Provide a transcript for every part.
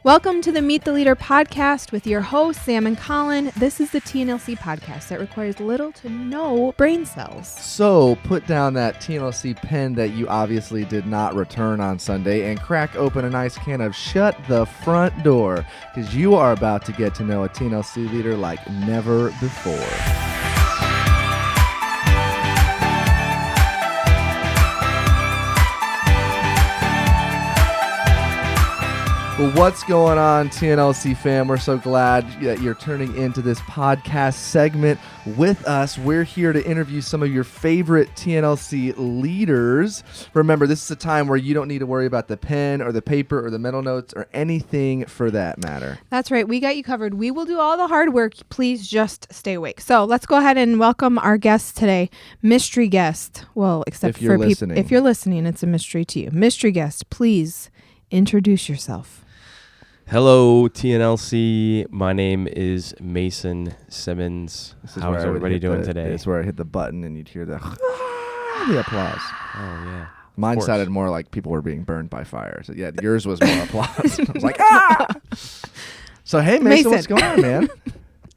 Welcome to the Meet the Leader podcast with your hosts, Sam and Collin. This is the TNLC podcast that requires little to no brain cells. So put down that TNLC pen that you obviously did not return on Sunday and crack open a nice can of Shut the Front Door, because you are about to get to know a TNLC leader like never before. Well, what's going on, TNLC fam? We're so glad that you're turning into this podcast segment with us. We're here to interview some of your favorite TNLC leaders. Remember, this is a time where you don't need to worry about the pen or the paper or the mental notes or anything for that matter. That's right. We got you covered. We will do all the hard work. Please just stay awake. So let's go ahead and welcome our guest today. Mystery guest. Well, except if you're for people. If you're listening, it's a mystery to you. Mystery guest, please introduce yourself. Hello, TNLC. My name is Mason Simmons. How is everybody doing today? This is where I hit the button and you'd hear the applause. Oh, yeah. Mine sounded more like people were being burned by fire. So, yeah, yours was more applause. I was like, ah! So, hey, Mason, what's going on, man?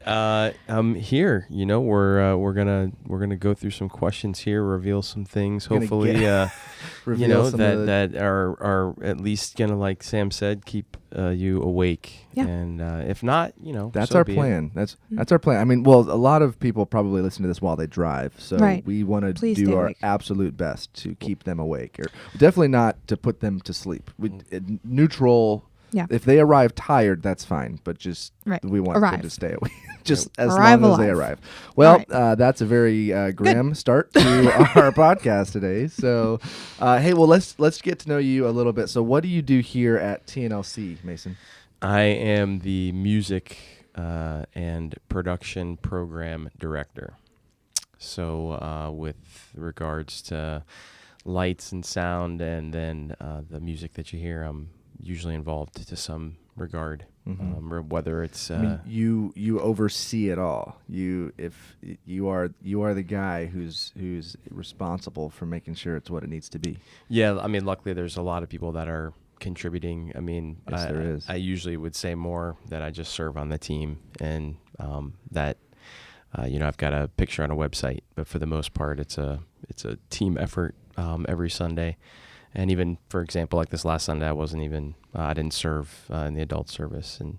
I'm here. You know, we're gonna go through some questions here, reveal some things. Hopefully, you know, that are at least gonna, like Sam said, keep you awake. Yeah. And if not, you know, that's so our be plan. That's our plan. I mean, well, a lot of people probably listen to this while they drive, so right. We want to Please do stay our awake. absolute best to keep them awake, or definitely not to put them to sleep. Neutral. Yeah. If they arrive tired, that's fine, but just we want them to stay awake, just as Arrive long alive. as they arrive. Well, right. That's a very grim start to our podcast today. So, hey, well, let's get to know you a little bit. So, what do you do here at TNLC, Mason? I am the music and production program director. So, with regards to lights and sound, and then the music that you hear, I'm usually involved to some regard, whether it's I mean, you oversee it all. You are the guy who's responsible for making sure it's what it needs to be. Yeah, I mean, luckily there's a lot of people that are contributing. I mean, yes, there is. I usually would say more that I just serve on the team, and that you know, I've got a picture on a website, but for the most part it's a team effort every Sunday. And even, for example, like this last Sunday, I didn't serve in the adult service. And,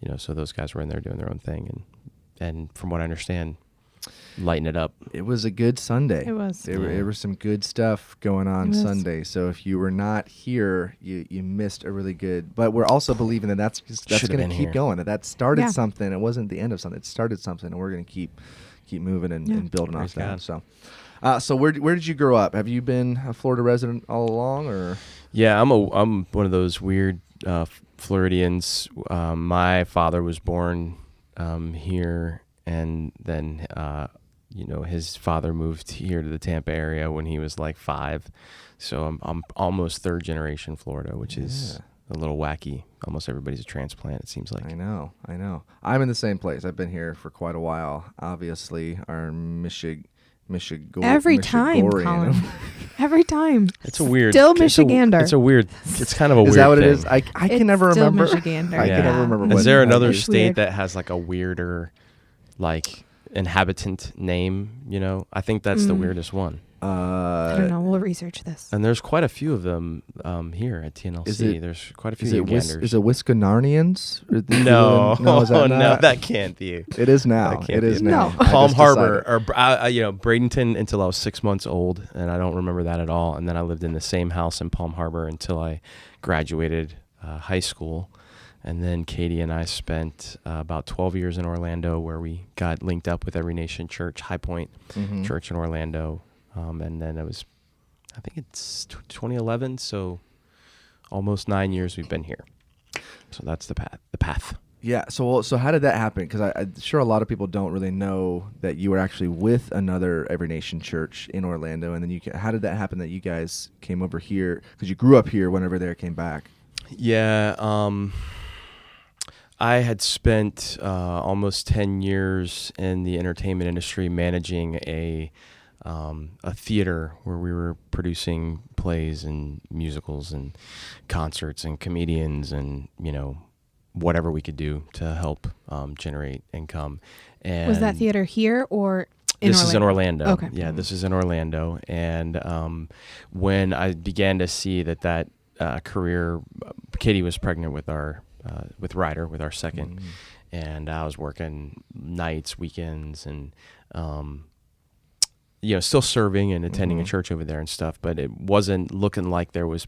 you know, so those guys were in there doing their own thing. And from what I understand, lighting it up. It was a good Sunday. It was. There was some good stuff going on Sunday. So if you were not here, you missed a really good. But we're also believing that that's going to keep going. That started something. It wasn't the end of something. It started something, and we're going to keep moving and building off that. So. So where did you grow up? Have you been a Florida resident all along, or? Yeah, I'm one of those weird Floridians. My father was born here, and then you know, his father moved here to the Tampa area when he was like 5. So I'm almost third generation Florida, which is a little wacky. Almost everybody's a transplant, it seems like. I know. I'm in the same place. I've been here for quite a while. Obviously, our every time, Collin. Every time. It's a weird. Still Michigander. It's a weird. It's kind of a weird. Is that what thing. it is? I can never remember. Michigander. I can never remember. Is there another It's state weird. that has like a weirder, like, inhabitant name? You know, I think that's the weirdest one. I don't know. We'll research this. And there's quite a few of them here at TNLC. There's quite a few Uganders. Is it Wisconarnians? No, is that no, that can't be. It is now. It is now. No. Palm Harbor, or you know, Bradenton until I was 6 months old, and I don't remember that at all. And then I lived in the same house in Palm Harbor until I graduated high school. And then Katie and I spent about 12 years in Orlando, where we got linked up with Every Nation Church, High Point Church in Orlando. And then I think it's 2011, so almost 9 years we've been here. So that's the path. Yeah. So how did that happen? Because I'm sure a lot of people don't really know that you were actually with another Every Nation Church in Orlando, and then how did that happen that you guys came over here? Because you grew up here whenever they came back. Yeah. I had spent almost 10 years in the entertainment industry managing a theater where we were producing plays and musicals and concerts and comedians and, you know, whatever we could do to help generate income. And was that theater here or this is in Orlando? Okay. Yeah, this is in Orlando. And when I began to see that career, Katie was pregnant with with Ryder, with our second, and I was working nights, weekends, and still serving and attending a church over there and stuff, but it wasn't looking like there was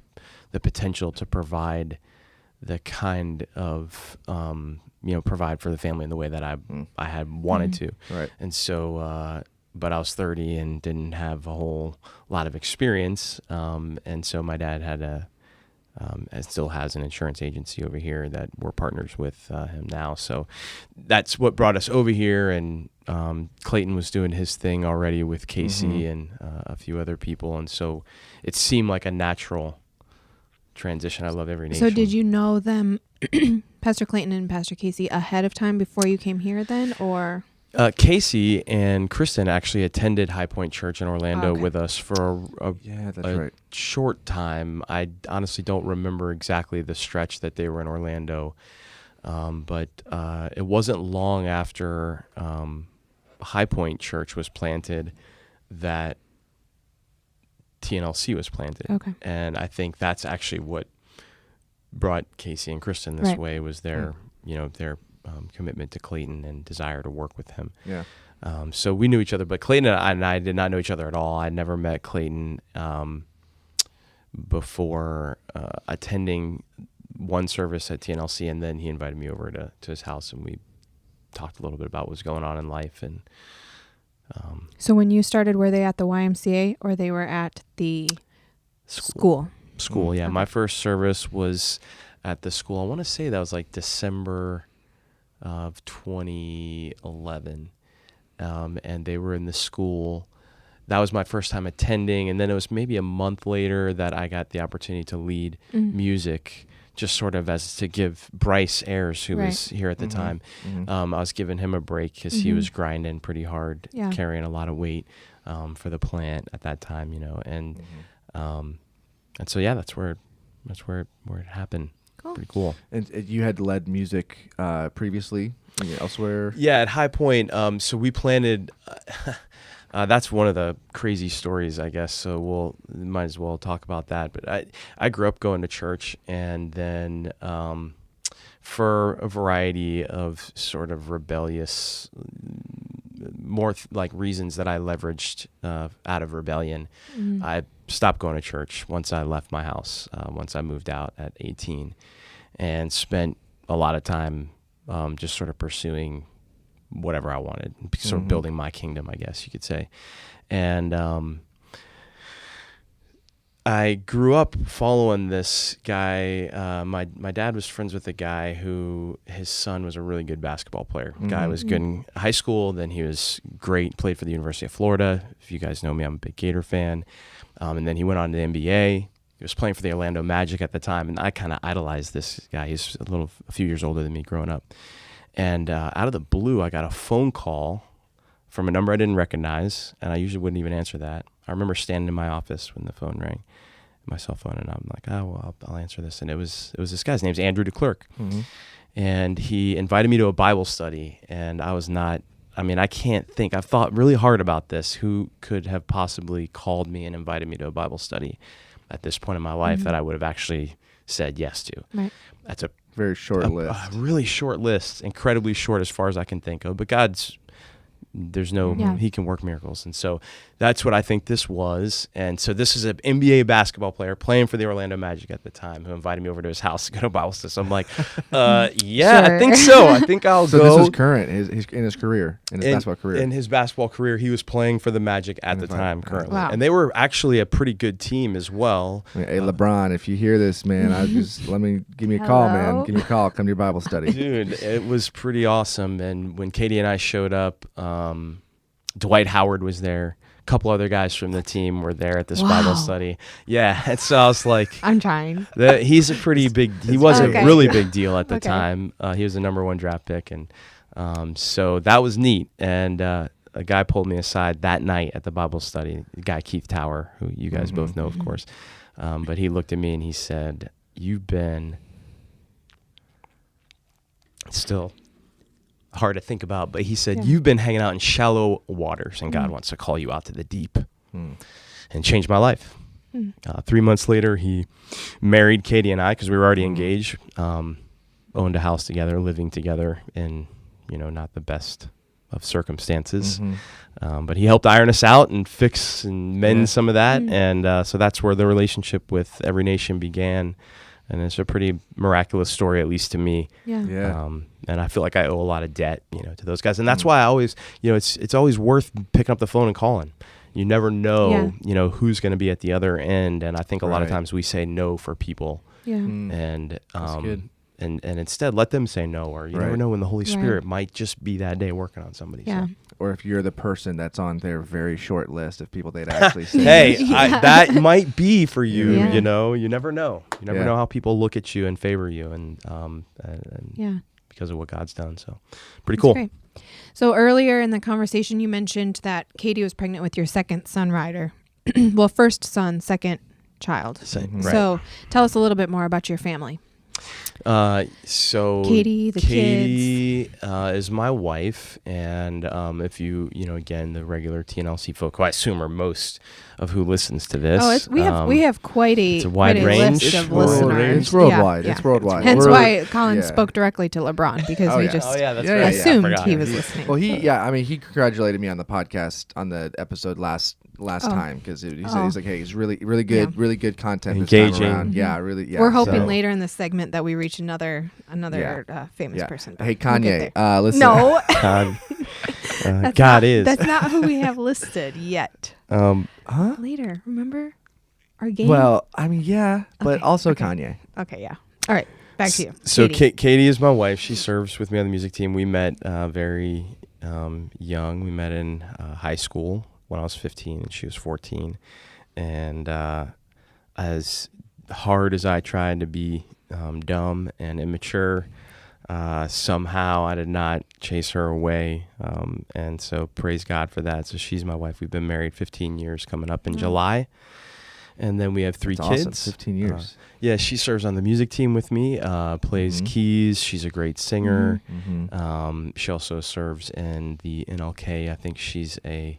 the potential to provide the kind of provide for the family in the way that I had wanted to. Right. And so but I was 30 and didn't have a whole lot of experience, and so my dad had and still has an insurance agency over here that we're partners with him now. So that's what brought us over here, and Clayton was doing his thing already with Casey and a few other people, and so it seemed like a natural transition. I love every nation. So did you know them, Pastor Clayton and Pastor Casey, ahead of time before you came here then, or? Casey and Kristen actually attended High Point Church in Orlando with us for a short time. I honestly don't remember exactly the stretch that they were in Orlando, but it wasn't long after High Point Church was planted that TNLC was planted. Okay. And I think that's actually what brought Casey and Kristen this way, was their commitment to Clayton and desire to work with him. Yeah. So we knew each other, but Clayton and I did not know each other at all. I'd never met Clayton before attending one service at TNLC, and then he invited me over to his house, and we talked a little bit about what was going on in life. And so when you started, were they at the YMCA or they were at the school? School, yeah. Okay. My first service was at the school. I want to say that was like December of 2011, and they were in the school. That was my first time attending, and then it was maybe a month later that I got the opportunity to lead music, just sort of as to give Bryce Ayers, who was here at the time, I was giving him a break because he was grinding pretty hard, carrying a lot of weight for the plant at that time, and so yeah, that's where it happened. Cool. Pretty cool. And you had led music previously elsewhere? Yeah, at High Point. So we planted. That's one of the crazy stories, I guess. So might as well talk about that. But I grew up going to church, and then for a variety of sort of rebellious, more like reasons that I leveraged out of rebellion, I stopped going to church once I left my house, once I moved out at 18, and spent a lot of time just sort of pursuing whatever I wanted, sort of building my kingdom, I guess you could say. And I grew up following this guy. My dad was friends with a guy who his son was a really good basketball player. Guy was good in high school, then he was great, played for the University of Florida. If you guys know me, I'm a big Gator fan. And then he went on to the NBA. He was playing for the Orlando Magic at the time, and I kind of idolized this guy. He's a few years older than me growing up. And out of the blue, I got a phone call from a number I didn't recognize, and I usually wouldn't even answer that. I remember standing in my office when the phone rang, my cell phone, and I'm like, oh, well, I'll answer this. And it was this guy's name's Andrew DeClerc. And he invited me to a Bible study, and I can't think. I've thought really hard about this. Who could have possibly called me and invited me to a Bible study at this point in my life that I would have actually said yes to? Right. That's a very short list. A really short list, incredibly short as far as I can think of. But he can work miracles. And so that's what I think this was. And so this is an NBA basketball player playing for the Orlando Magic at the time who invited me over to his house to go to Bible study. So I'm like, yeah, Sure. I think so. I think I'll go. So this was current in his basketball career. In his basketball career, he was playing for the Magic at the time currently. Wow. And they were actually a pretty good team as well. Hey, LeBron, if you hear this, man, give me a call, man. Give me a call. Come to your Bible study. Dude, it was pretty awesome. And when Katie and I showed up, Dwight Howard was there. A couple other guys from the team were there at this Bible study. Yeah, and so I was like, I'm trying. He's a pretty big. He was a really big deal at the time. He was the number 1 draft pick, and so that was neat. And a guy pulled me aside that night at the Bible study. The guy Keith Tower, who you guys both know, of course. But he looked at me and he said, "You've been still hard to think about, but he said, you've been hanging out in shallow waters, and God wants to call you out to the deep. And changed my life. 3 months later, he married Katie and I, because we were already engaged, owned a house together, living together in, not the best of circumstances. But he helped iron us out and fix and mend some of that. And so that's where the relationship with Every Nation began. And it's a pretty miraculous story, at least to me. And I feel like I owe a lot of debt, to those guys. And that's why I always, it's always worth picking up the phone and calling. You never know, who's going to be at the other end. And I think a lot of times we say no for people. And and instead let them say no, or you never know when the Holy Spirit might just be that day working on somebody. So. Or if you're the person that's on their very short list of people they'd actually say. Hey, that might be for you. You know, you never know. You never know how people look at you and favor you, and because of what God's done. So pretty cool. Great. So earlier in the conversation, you mentioned that Katie was pregnant with your second son, Ryder. Well, first son, second child. So tell us a little bit more about your family. So Katie, Katie is my wife, and if you again, the regular TNLC folk, who I assume are most of who listens to this. We have quite a wide range list of listeners. It's worldwide. It's worldwide. Hence why Collin spoke directly to LeBron, because we just assumed he was listening. Well, he congratulated me on the podcast on the episode last time, because he said, he's like, hey, it's really good, really good content, engaging. This time around. Yeah, really. Yeah. We're hoping later in this segment that we reach another famous person. Hey, Kanye, listen. No, That's not who we have listed yet. Later, remember our game? Well, but also Kanye. Okay, yeah. All right, back to you. So Katie is my wife. She serves with me on the music team. We met very young. We met in high school when I was 15 and she was 14. And as hard as I tried to be dumb and immature, somehow I did not chase her away. And so praise God for that. So she's my wife. We've been married 15 years coming up in July. And then we have 3 kids. Awesome. 15 years. She serves on the music team with me, plays keys. She's a great singer. She also serves in the NLK. I think she's a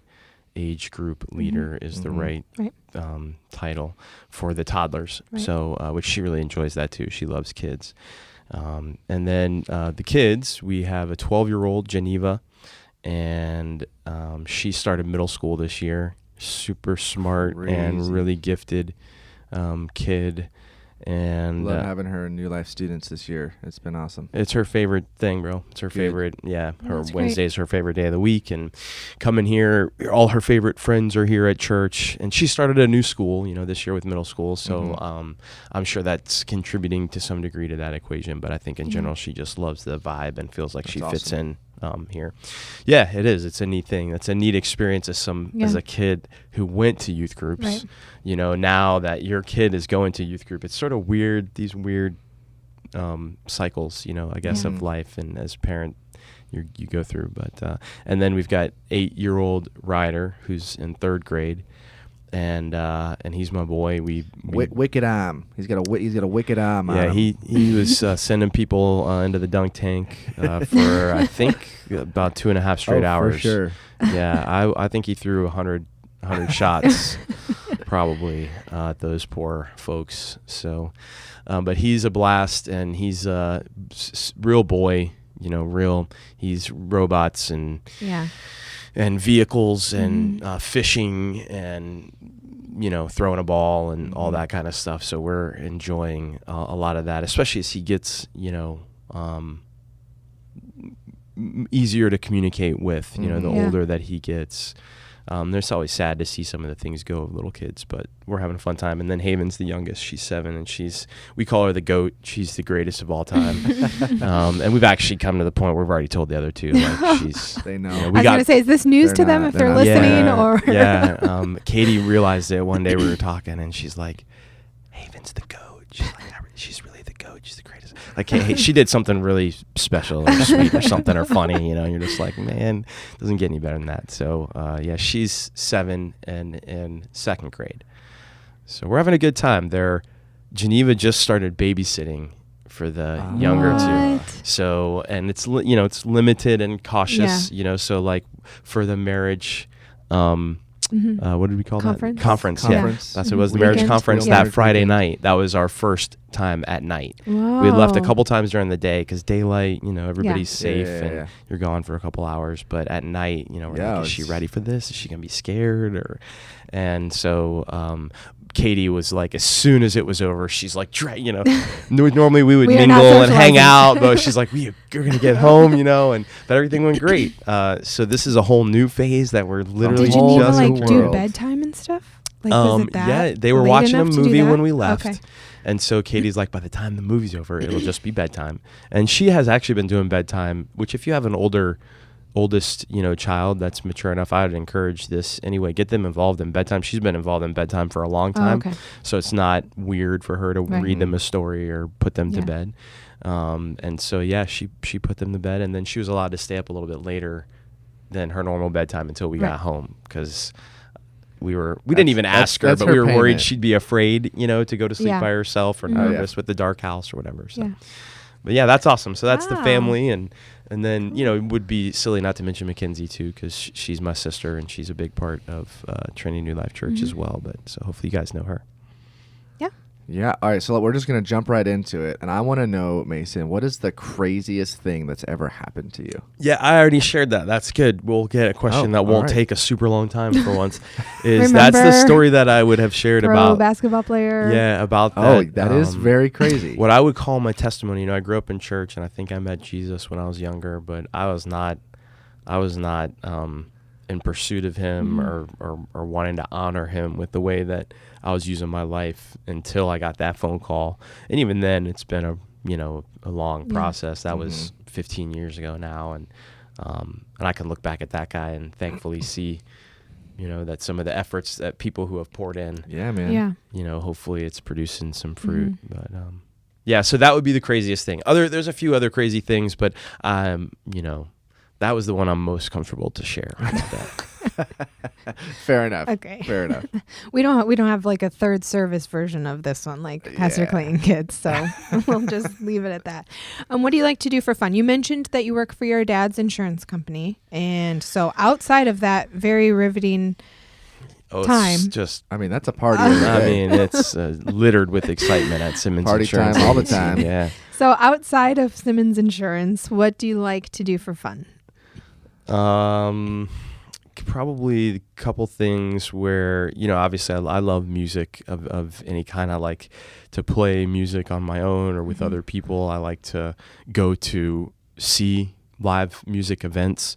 age group leader is the right title for the toddlers. So, which she really enjoys that too. She loves kids. And then the kids, we have a 12-year-old, Geneva, and she started middle school this year. Super smart and really gifted kid. And love having her in New Life Students this year. It's been awesome. It's her favorite thing, bro. It's her favorite. Yeah, her Wednesday is her favorite day of the week. And coming here, all her favorite friends are here at church. And she started a new school, this year with middle school. So I'm sure that's contributing to some degree to that equation. But I think in general, she just loves the vibe and feels like she fits in here. Yeah, it is. It's a neat thing. It's a neat experience as a kid who went to youth groups. Now that your kid is going to youth group, it's sort of weird, these weird cycles, I guess, of life. And as a parent, you go through. But and then we've got 8-year-old Ryder, who's in 3rd grade. And he's my boy. We wicked arm. He's got a wicked arm. Yeah, he was sending people into the dunk tank for I think about 2.5 straight hours. For sure. Yeah, I think he threw 100 shots probably at those poor folks. So, but he's a blast, and he's a real boy. He's robots and vehicles and fishing and throwing a ball and all that kind of stuff. So we're enjoying a lot of that, especially as he gets easier to communicate with. The older that he gets. It's always sad to see some of the things go of little kids, but we're having a fun time. And then Haven's the youngest. She's 7, and we call her the GOAT. She's the greatest of all time. And we've actually come to the point where we've already told the other 2. They know. I was going to say, is this news to them if they're listening? Katie realized it one day we were talking, and she's like, Haven's the GOAT. She's like, she's really the GOAT. She's the greatest. Like, hey, she did something really special or sweet or something or funny, you're just like, man, it doesn't get any better than that. So, she's 7 and in 2nd grade. So we're having a good time. Geneva just started babysitting for the younger two. So, and it's it's limited and cautious, so like for the marriage what did we call that? Conference. Yeah. That's what it was. The marriage conference that Friday night. That was our first time at night. Whoa. We had left a couple times during the day because daylight, everybody's safe and you're gone for a couple hours. But at night, we're like, is she ready for this? Is she gonna be scared? And so Katie was like, as soon as it was over, she's like, normally we would mingle and hang out, but she's like, we're gonna get home, but everything went great. So this is a whole new phase that we're literally Did you need to like do bedtime and stuff? Like, was it that yeah, they were watching a movie when we left. Okay. And so Katie's like, by the time the movie's over, it'll just be bedtime. And she has actually been doing bedtime, which if you have an oldest, child that's mature enough, I would encourage this anyway. Get them involved in bedtime. She's been involved in bedtime for a long time. So it's not weird for her to read them a story or put them to bed. And so, she put them to bed. And then she was allowed to stay up a little bit later than her normal bedtime until we got home because we didn't even ask her, but we were worried she'd be afraid, to go to sleep by herself or nervous with the dark house or whatever. So, but that's awesome. So that's the family, and then it would be silly not to mention Mackenzie too, because she's my sister and she's a big part of Trinity New Life Church as well. But so hopefully you guys know her. Yeah. All right. So we're just going to jump right into it. And I want to know, Mason, what is the craziest thing that's ever happened to you? Yeah, I already shared that. That's good. We'll get a question that won't take a super long time for once. That's the story that I would have shared about basketball player. Yeah, about that. Oh, that is very crazy. What I would call my testimony. I grew up in church, and I think I met Jesus when I was younger, but I was not in pursuit of him or wanting to honor him with the way that I was using my life until I got that phone call. And even then it's been a long process. That was 15 years ago now. And I can look back at that guy and thankfully see, that some of the efforts that people who have poured in, hopefully it's producing some fruit. But, so that would be the craziest thing. There's a few other crazy things, but, that was the one I'm most comfortable to share about that. Fair enough. Okay. Fair enough. We don't have like a third service version of this one, like Pastor Clayton Kids. So we'll just leave it at that. What do you like to do for fun? You mentioned that you work for your dad's insurance company, and so outside of that very riveting time, that's a party. It's littered with excitement at Simmons Party Insurance. Time all the time. Yeah. So outside of Simmons Insurance, what do you like to do for fun? Probably a couple things where, obviously I love music of any kind. I like to play music on my own or with other people. I like to go to see live music events.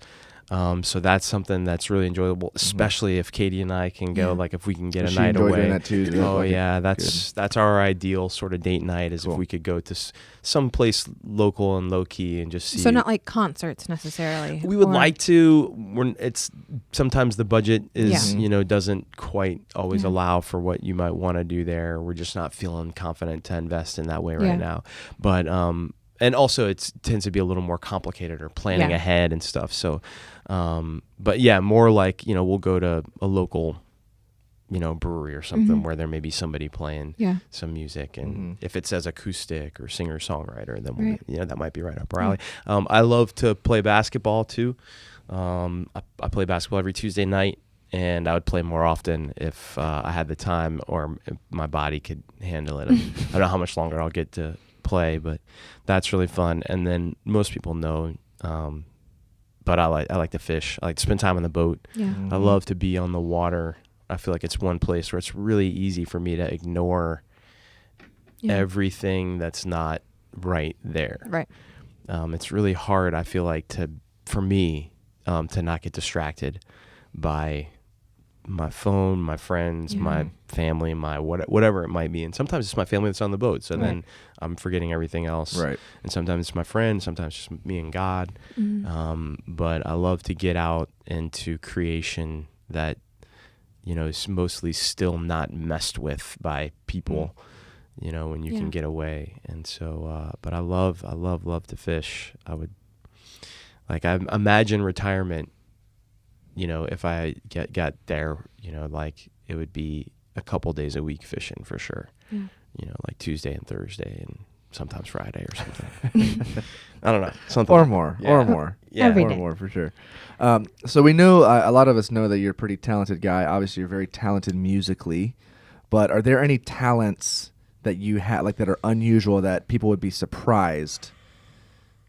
So that's something that's really enjoyable, especially if Katie and I can go, like if we can get a night away. Doing that too, that's our ideal sort of date night is if we could go to some place local and low key and just see. So not like concerts necessarily. We would like to. It's sometimes the budget is doesn't quite always allow for what you might want to do there. We're just not feeling confident to invest in that way right now. But and also it tends to be a little more complicated or planning ahead and stuff. So, but more like, we'll go to a local, brewery or something where there may be somebody playing some music. And if it says acoustic or singer-songwriter, then that might be right up our alley. I love to play basketball too. I play basketball every Tuesday night. And I would play more often if I had the time or if my body could handle it. I don't know how much longer I'll get to play, but that's really fun. And then most people know, but I like to fish. I like to spend time on the boat. I love to be on the water. I feel like it's one place where it's really easy for me to ignore everything that's not right there. Right. It's really hard, I feel like, for me to not get distracted by my phone, my friends, my family, my whatever it might be. And sometimes it's my family that's on the boat. So then I'm forgetting everything else. Right. And sometimes it's my friend, sometimes just me and God. But I love to get out into creation that, is mostly still not messed with by people, when you can get away. And so, but I love to fish. I imagine retirement, if I got there, it would be a couple days a week fishing for sure. Like Tuesday and Thursday and sometimes Friday or something. I don't know, something or more, or more, yeah, Every or day. more for sure. So we know a lot of us know that you're a pretty talented guy. Obviously, you're very talented musically, but are there any talents that you have, like that are unusual, that people would be surprised?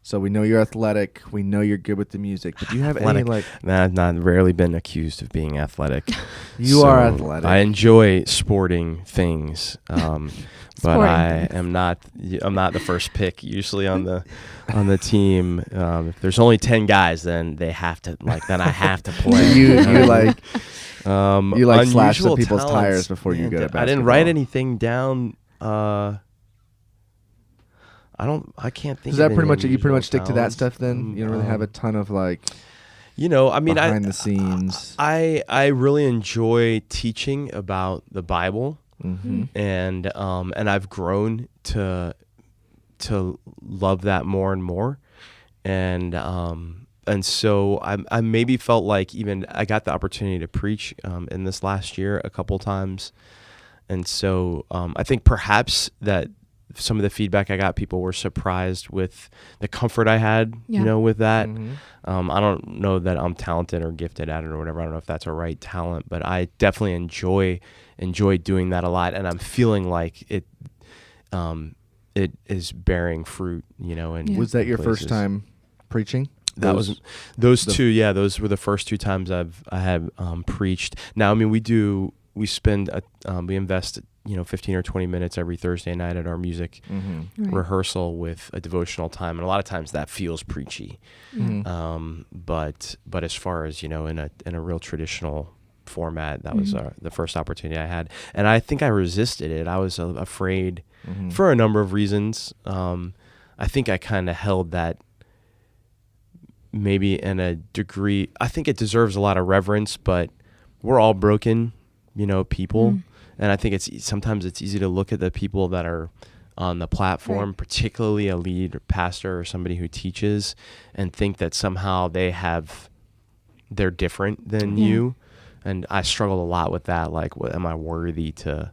So we know you're athletic. We know you're good with the music. But do you have any like? Nah, I've not rarely been accused of being athletic. You are athletic. I enjoy sporting things, but I am not. I'm not the first pick usually on the team. If there's only 10 guys, then they have to Then I have to play. you like slash some unusual people's talents. tires before you go to basketball. I didn't write anything down. I can't think. Is that of pretty much it? You pretty unusual much stick to that talents. stuff then? You don't really have a ton of like. I mean, behind the scenes. I really enjoy teaching about the Bible, and I've grown to love that more and more, and so I maybe felt like even I got the opportunity to preach in this last year a couple times, and so I think perhaps that some of the feedback I got, people were surprised with the comfort I had, with that. I don't know that I'm talented or gifted at it or whatever. I don't know if that's a right talent, but I definitely enjoy doing that a lot, and I'm feeling like it is bearing fruit, And was that your places. first time preaching? Those were the first 2 times I have preached. Now, I mean, we invest 15 or 20 minutes every Thursday night at our music rehearsal with a devotional time, and a lot of times that feels preachy. But as far as in a real traditional format, that was the first opportunity I had, and I think I resisted it. I was afraid for a number of reasons. I think I kind of held that maybe in a degree. I think it deserves a lot of reverence, but we're all broken, people. And I think sometimes it's easy to look at the people that are on the platform, particularly a lead pastor or somebody who teaches, and think that somehow they're different than you. And I struggled a lot with that. Like, am I worthy to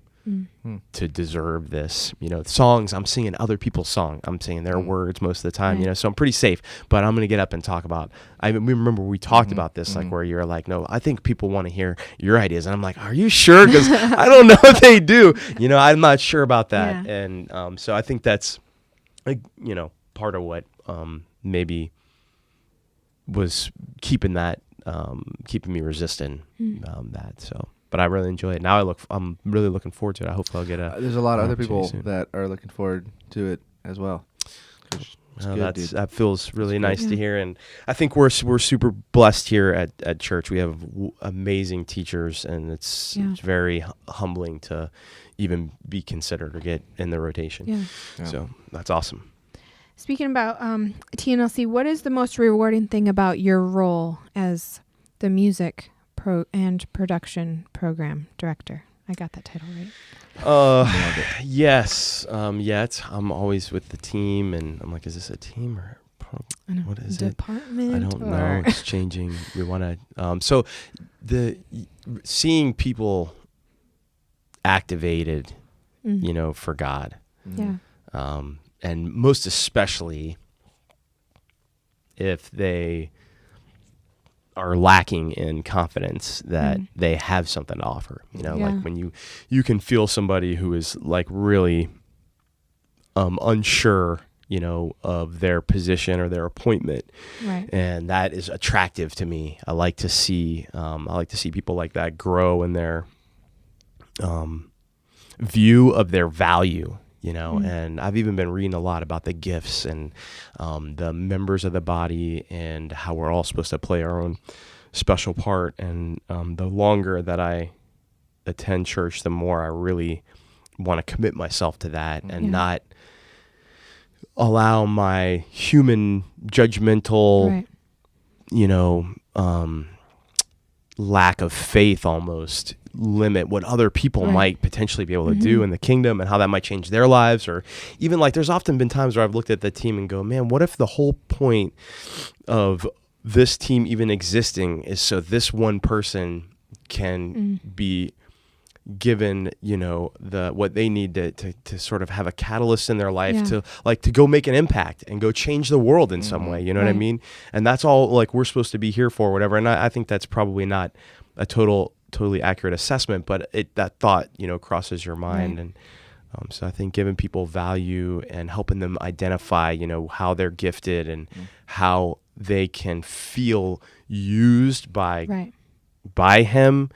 deserve this? Songs, I'm singing other people's song. I'm singing their words most of the time, so I'm pretty safe. But I'm going to get up and talk about, we remember we talked about this, like where you're like, no, I think people want to hear your ideas. And I'm like, are you sure? Because I don't know if they do. I'm not sure about that. Yeah. And so I think that's, part of what maybe was keeping me resistant that. So. But I really enjoy it. Now I'm really looking forward to it. Hopefully I'll get there's a lot of other people that are looking forward to it as well. That feels really nice to hear, and I think we're super blessed here at church. We have amazing teachers, and it's very humbling to even be considered or get in the rotation. So that's awesome. Speaking about TNLC, what is the most rewarding thing about your role as the music and production program director? I got that title right. Yes. I'm always with the team, and I'm like, is this a team or what is department? I don't know. It's changing. We want to. So seeing people activated, for God. And most especially if they are lacking in confidence that they have something to offer, like when you can feel somebody who is like really unsure, of their position or their appointment. Right. And that is attractive to me. I like to see people like that grow in their view of their value. And I've even been reading a lot about the gifts and the members of the body and how we're all supposed to play our own special part. And the longer that I attend church, the more I really want to commit myself to that and not allow my human judgmental, lack of faith almost limit what other people might potentially be able to do in the kingdom and how that might change their lives. Or even like there's often been times where I've looked at the team and go, man, what if the whole point of this team even existing is so this one person can be given, what they need to sort of have a catalyst in their life to go make an impact and go change the world in some way. You know what I mean? And that's all like we're supposed to be here for, whatever. And I think that's probably not a totally accurate assessment, but that thought, crosses your mind. And so I think giving people value and helping them identify, how they're gifted and how they can feel used by him,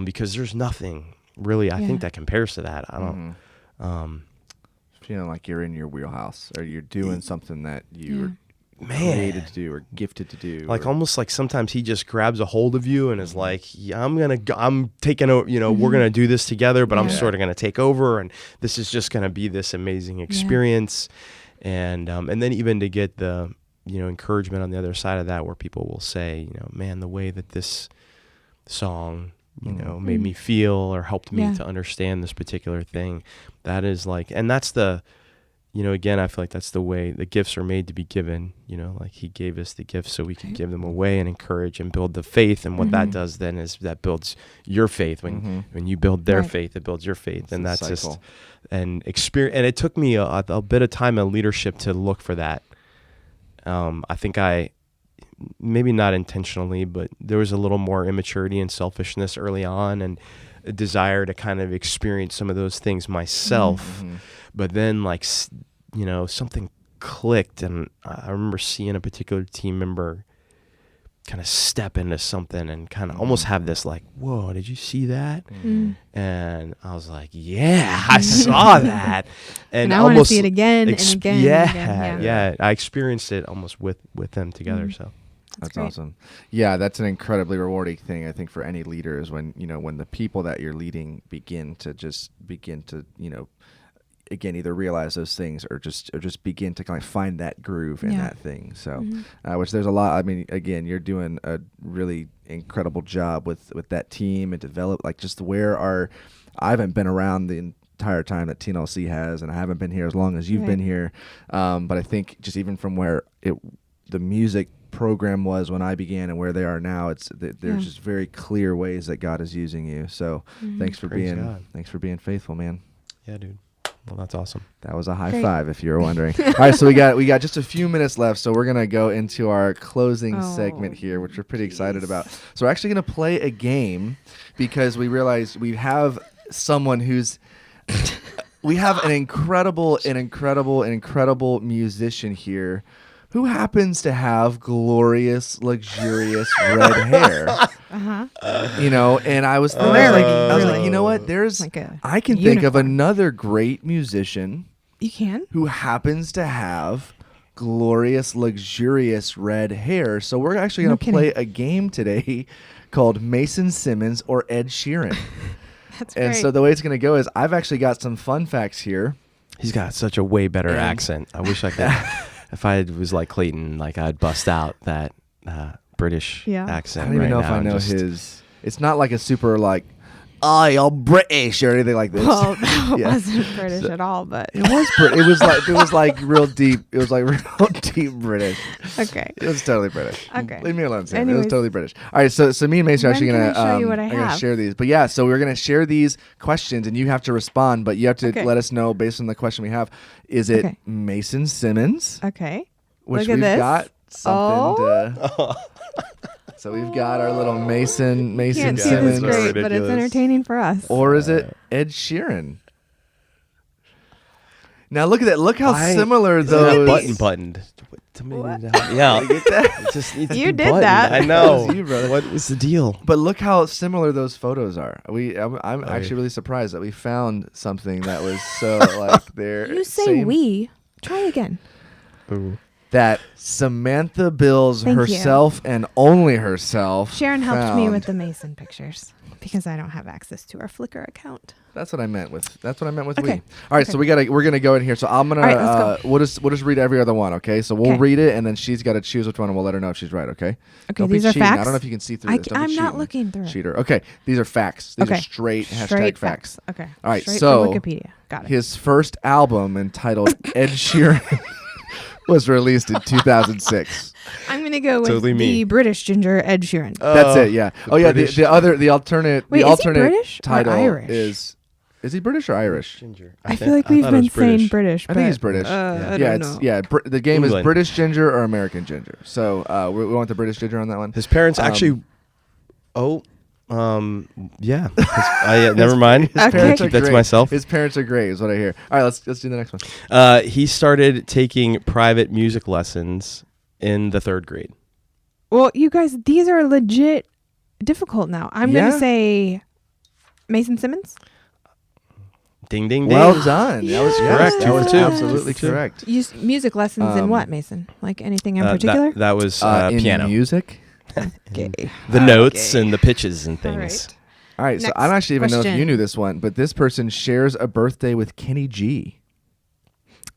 because there's nothing really, I think, that compares to that. I don't feeling like you're in your wheelhouse or you're doing something that you're created to do or gifted to do, like almost like sometimes he just grabs a hold of you and is like, I'm taking over, we're gonna do this together, but I'm sort of gonna take over, and this is just gonna be this amazing experience. And then even to get the encouragement on the other side of that, where people will say, man, the way that this song made me feel or helped me to understand this particular thing, that is like, and that's the again, I feel like that's the way the gifts are made to be given. Like he gave us the gifts so we can give them away and encourage and build the faith. And what that does then is that builds your faith. When you build their faith, it builds your faith. And that's just an experience. And it took me a bit of time and leadership to look for that. I think maybe not intentionally, but there was a little more immaturity and selfishness early on, and a desire to kind of experience some of those things myself. But then something clicked, and I remember seeing a particular team member kind of step into something and kind of almost have this like, whoa, did you see that? And I was like, yeah, I saw that. And I want to see it again and again. Yeah. I experienced it almost with them together. So that's awesome. Yeah, that's an incredibly rewarding thing, I think, for any leader, is when when the people that you're leading begin to again, either realize those things or just begin to kind of find that groove in that thing. So, which there's a lot. I mean, again, you're doing a really incredible job with that team and develop just I haven't been around the entire time that TNLC has, and I haven't been here as long as you've been here. But I think just even from where the music program was when I began and where they are now, there's just very clear ways that God is using you. So thanks for being faithful, man. Yeah, dude. Well, that's awesome. That was a high five, if you were wondering. All right, so we got just a few minutes left, so we're gonna go into our closing segment here, which we're pretty excited about. So we're actually gonna play a game because we realized we have someone we have an incredible musician here who happens to have glorious, luxurious red hair. And I was thinking, I was like, you know what? I can think of another great musician. You can? Who happens to have glorious, luxurious red hair. So we're actually going to play a game today called Mason Simmons or Ed Sheeran. That's great. And so the way it's going to go is I've actually got some fun facts here. He's got such a way better accent. I wish I could. If I was like Clayton, I'd bust out that British accent. I don't even know if I know his. It's not like a super you're British or anything like this. Well, that wasn't British at all, but it was. It was like real deep. It was like real deep British. Okay. It was totally British. Okay. Leave me alone, Sam. It was totally British. All right, so me and Mason are actually gonna share these. But yeah, so we're gonna share these questions, and you have to respond. But you have to let us know based on the question we have. Is it Mason Simmons? Okay. Which Look at we've got something to. So we've got our little Mason Simmons. Simmons. This great, but it's entertaining for us. Or is it Ed Sheeran? Now look at that. Look how similar those. Buttoned. Yeah. Get that? It just needs to You be did buttoned. that. I know. That was you, brother. What was the deal? But look how similar those photos are. I'm actually really surprised that we found something that was so they're. You say we. Try again. Ooh. That Samantha Bills herself and only herself. Sharon helped me with the Mason pictures because I don't have access to our Flickr account. That's what I meant with. We. All right, so we're gonna go in here. So I'm gonna. Right, let's go. We'll just read every other one. Okay, so we'll read it and then she's got to choose which one, and we'll let her know if she's right. Okay. Okay. These are facts. I don't know if you can see through this. I'm not looking through it. Cheater. Okay. These are facts. These are straight facts. Okay. All right. Straight so from Wikipedia. Got it. His first album entitled Ed Sheeran was released in 2006. I'm going going to go with Totally the me. British ginger, Ed Sheeran. That's it. Yeah. Oh yeah. The alternate. Wait, the is he alternate British or title Irish? is he British or Irish? Ginger. I feel like we've been saying British. I think he's British. I Yeah, don't know. the game England. is British ginger or American ginger. So we want the British ginger on that one. His parents actually. Yeah. Never mind. Okay. Parents are Keep that to great. myself. His parents are great, is what I hear. All right, let's do the next one. He started taking private music lessons in the 3rd grade. Well, you guys, these are legit difficult now. I'm going Yeah? to say Mason Simmons. Ding, ding, ding. Well done. That was Correct. That 2 was for 2. absolutely Two. correct. Music lessons in what, Mason? Like anything in particular? That was In piano. music. Okay. The notes and the pitches and All things. right. All right, so Next I don't actually even know if you question. knew this one, but this person shares a birthday with Kenny G.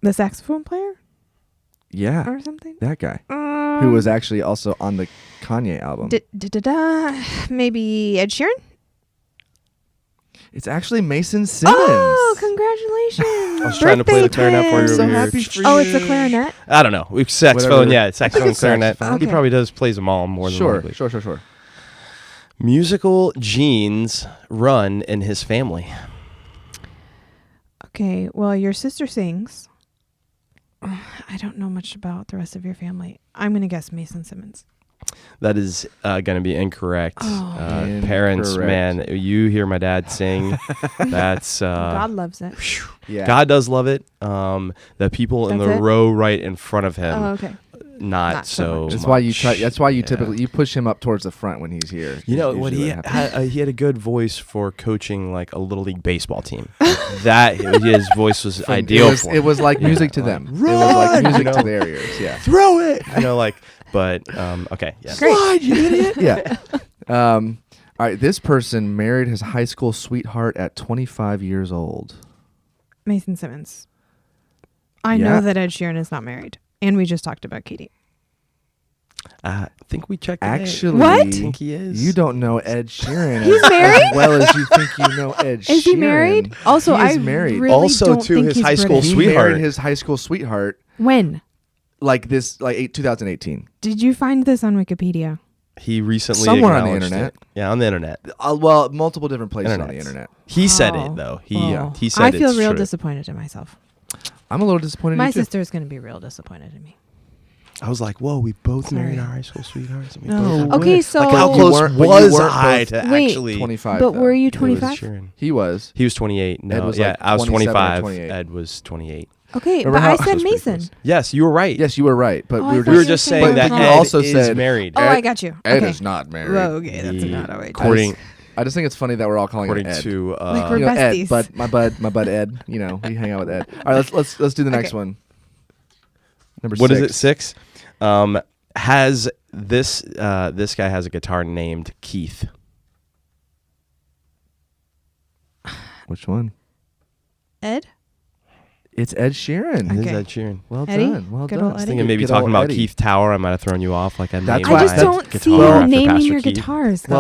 The saxophone player Yeah, or something? that guy who was actually also on the Kanye album. Maybe Ed Sheeran? It's actually Mason Simmons. Oh, congratulations. I was trying to play the clarinet for you I'm so over here. happy for Oh, you. it's a clarinet? I don't know. Saxophone, Whatever. yeah. Saxophone, it's clarinet. saxophone. He Okay. probably plays them all more than Sure, likely. sure. Musical genes run in his family. Okay, well, your sister sings. I don't know much about the rest of your family. I'm going to guess Mason Simmons. That is going to be incorrect. Oh. Parents, Incorrect. man, you hear my dad sing. That's God loves it. Yeah. God does love it. The people in That's the it? row right in front of him, Oh, okay. not so so. much. That's why you much. try. That's why you Yeah. typically you push him up towards the front when he's here. You know Usually what he that happens. he had a good voice for coaching like a little league baseball team. That his voice was ideal. It for. was like music to them. It was like Run! music You to know? their ears. Yeah. Throw it. But okay, yeah. Great. Slide, you idiot. Yeah. All right. This person married his high school sweetheart at 25 years old. Mason Simmons. I Yeah. know that Ed Sheeran is not married. And we just talked about Katie. I think we checked. Actually, What? I think he is. You don't know Ed Sheeran He's as married? well as you think you know Ed Sheeran. Is he married? Also, He is I married. really Also don't to think his he's high school British. He sweetheart. married his high school sweetheart When? like 2018. Did you find this on Wikipedia? He recently Somewhere on the acknowledged internet. it. Yeah, on the internet. Well, multiple different places on the Internets. internet. He said Oh. it though. Oh. He said I feel it's real true. disappointed in myself. I'm a little disappointed. in My you too. sister is going to be real disappointed in me. I was like, whoa, we both married Sorry. our high school sweethearts. And we No. both Okay, so like how You close weren't- but you was weren't I both to Wait, actually? 25. But though. were you It was 25? Sheeran. He was. He was 28. No, was yeah, like I was 27 or 25. 28. Ed was 28. Okay, Remember but how- I That said was pretty Mason. close. Yes, you were right. Yes, you were right, but Oh, I we were thought we were you just were saying saying that you Ed also is said- married. Oh, Ed- I got you. Ed okay. is not married. Whoa, okay, that's He- not how I according I just think it's funny that we're all calling according him Ed. to Like we're You know, Ed, besties. but my bud Ed. You know, we hang out with Ed. All right, let's do the next Okay. one. Number what 6. is it? 6. Has this this guy has a guitar named Keith. Which one? Ed? It's Ed Sheeran. It is Okay. Ed Sheeran. Well Eddie? done. Well Good done. old I was Eddie. thinking maybe Good talking old about Eddie. Keith Tower. I might have thrown you off. Like I That's named why- I just my don't see guitar you after naming Pastor your Keith. guitars, though.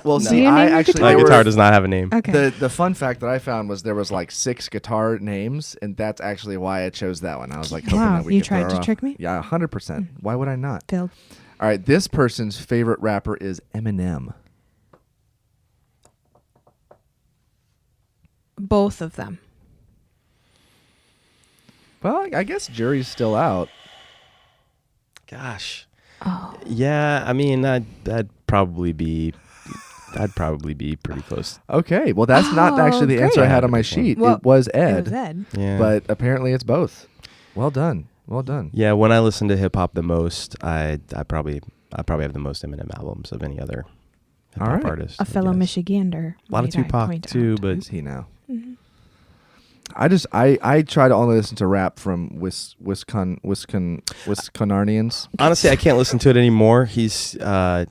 Well, see, Do you name I your actually My guitar? guitar does not have a name. Okay. the fun fact that I found was there was like 6 guitar names, and that's actually why I chose that one. I was like, hoping Wow, that we you could throw tried her to off. trick me? Yeah, 100%. Why would I not? Failed. All right, this person's favorite rapper is Eminem. Both of them. Well, I guess jury's still out. Gosh. Oh. Yeah, I mean that'd probably be pretty close. Okay, well, that's not Oh, actually the answer I great. had on my sheet. Well, it was Ed, It was Ed. Yeah. but apparently it's both. Well done. Well done. yeah, when I listen to hip hop the most, I probably have the most Eminem albums of any other hip hop All right. artist. A I fellow guess. Michigander. A lot of might I Tupac point too, out. but Who's he now? Mhm. I try to only listen to rap from Wisconarnians. honestly, I can't listen to it anymore. He's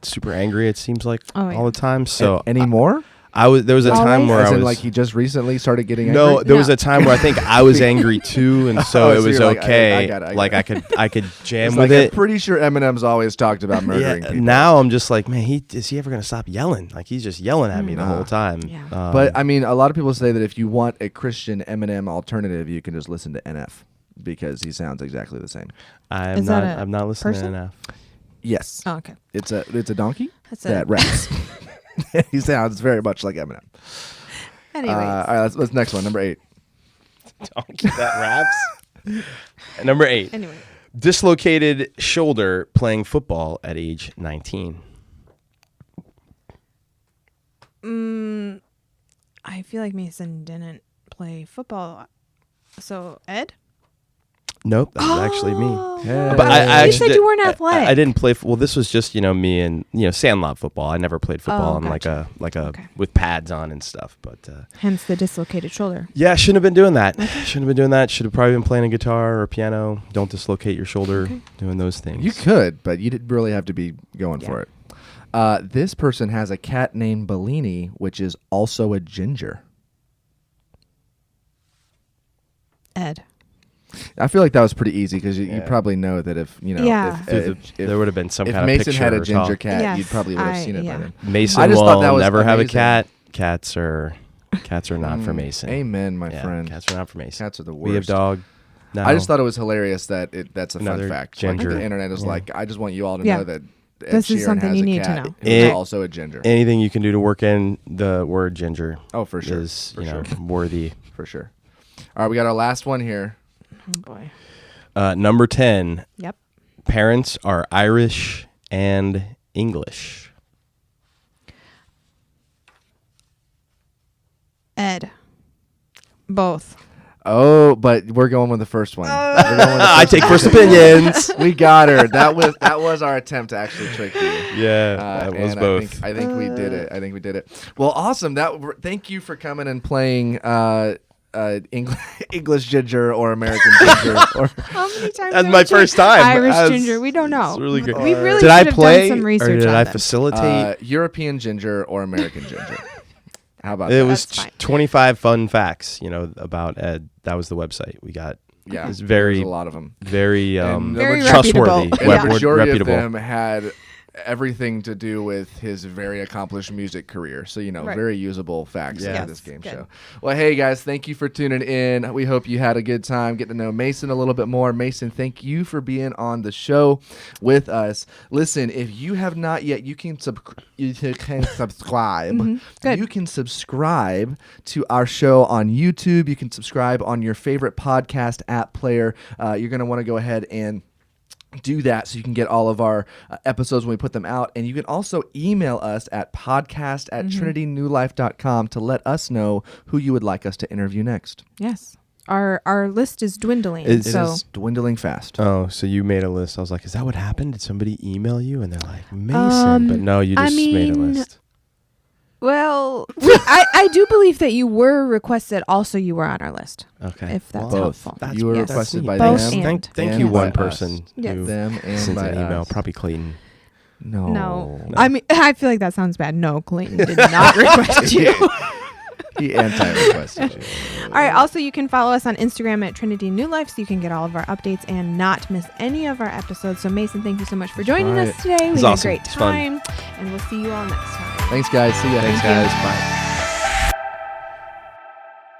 super angry. It seems like Oh, yeah. all the time. So Anymore? there was a time Always? where As I in, was like he just recently started getting no. angry? There was No. a time where I think I was angry too, and so Oh, it so was you're like, I okay. got it, I got like it. I could jam It's with like, it. I'm pretty sure Eminem's always talked about murdering Yeah, people. now I'm just like, man, is he ever gonna stop yelling? Like he's just yelling at me the Nah. whole time. Yeah. But I mean, a lot of people say that if you want a Christian Eminem alternative, you can just listen to NF because he sounds exactly the same. I'm Is that a not listening person? to enough. Yes. Oh, okay. It's a donkey That's that raps. He sounds very much like Eminem. Anyways. All right, let's next one. Number 8. Donkey that raps. Number 8. Anyway. Dislocated shoulder playing football at age 19. I feel like Mason didn't play football. So, Ed? Nope, that was actually me. Yeah. But I you actually said you weren't athletic. I didn't play. Well, this was just me and sandlot football. I never played football gotcha. in with pads on and stuff. But hence the dislocated shoulder. yeah, shouldn't have been doing that. Shouldn't have been doing that. Should have probably been playing a guitar or piano. Don't dislocate your shoulder doing those things. You could, but you didn't really have to be going for it. This person has a cat named Bellini, which is also a ginger. Ed. I feel like that was pretty easy because you probably know that if there would have been some if kind of Mason picture had a or ginger talk. cat, you probably would have seen it by then. Mason I just will thought that was never have a amazing. cat. Cats are not for Mason. Amen, my friend. Cats are not for Mason. Cats are the worst. We have dog. No. I just thought it was hilarious that that's a Another fun fact. ginger. Like the internet is like, I just want you all to know that Ed This is Sheeran something has you a need to cat know. who is also a ginger. Anything you can do to work in the word ginger. Oh, for sure. Is For sure. worthy. For sure. All right, we got our last one here. Oh, boy. Number 10. Yep. Parents are Irish and English. Ed. Both. Oh, but we're going with the first one. I take first opinions. We got her. That was our attempt to actually trick you. Yeah, that was and both. I think we did it. I think we did it. Well, awesome. Thank you for coming and playing English ginger or American ginger. Or How many times? That's my first time. Irish That's- ginger. We don't know. It's really good. We really Did I should have play done some research or did on I them. facilitate? European ginger or American ginger. How about It that? was That's fine. 25 fun facts, about Ed. That was the website we got. Yeah, It's very, there's a lot of them. very, Very trustworthy. reputable. And the Yeah. majority reputable. of them had everything to do with his very accomplished music career. So, Right. very usable facts Yeah. in this game Good. show. Well, hey, guys, thank you for tuning in. We hope you had a good time getting to know Mason a little bit more. Mason, thank you for being on the show with us. Listen, if you have not yet, you can subscribe. Good. You can subscribe to our show on YouTube. You can subscribe on your favorite podcast app player. You're going to want to go ahead and do that so you can get all of our episodes when we put them out. And you can also email us at podcast@trinitynewlife.com to let us know who you would like us to interview next. Yes. Our list is dwindling. It It so is dwindling fast. Oh, so you made a list. I was like, is that what happened? Did somebody email you? And they're like, Mason. But no, you just made a list. well, I do believe that you were requested. Also, you were on our list. Okay. If that's Both. helpful. You were Yes. requested by Both them. and. Thank and you, by one us. person Yes. who Them and sent by an email. us. Probably Clayton. No. I mean, I feel like that sounds bad. No, Clayton did not request you. He anti-requested you. All right. Also, you can follow us on Instagram at Trinity New Life so you can get all of our updates and not miss any of our episodes. So, Mason, thank you so much for joining us today. We was had awesome. a great It's fun. time, and we'll see you all next time. Thanks, guys. See ya. Thanks, guys. Bye.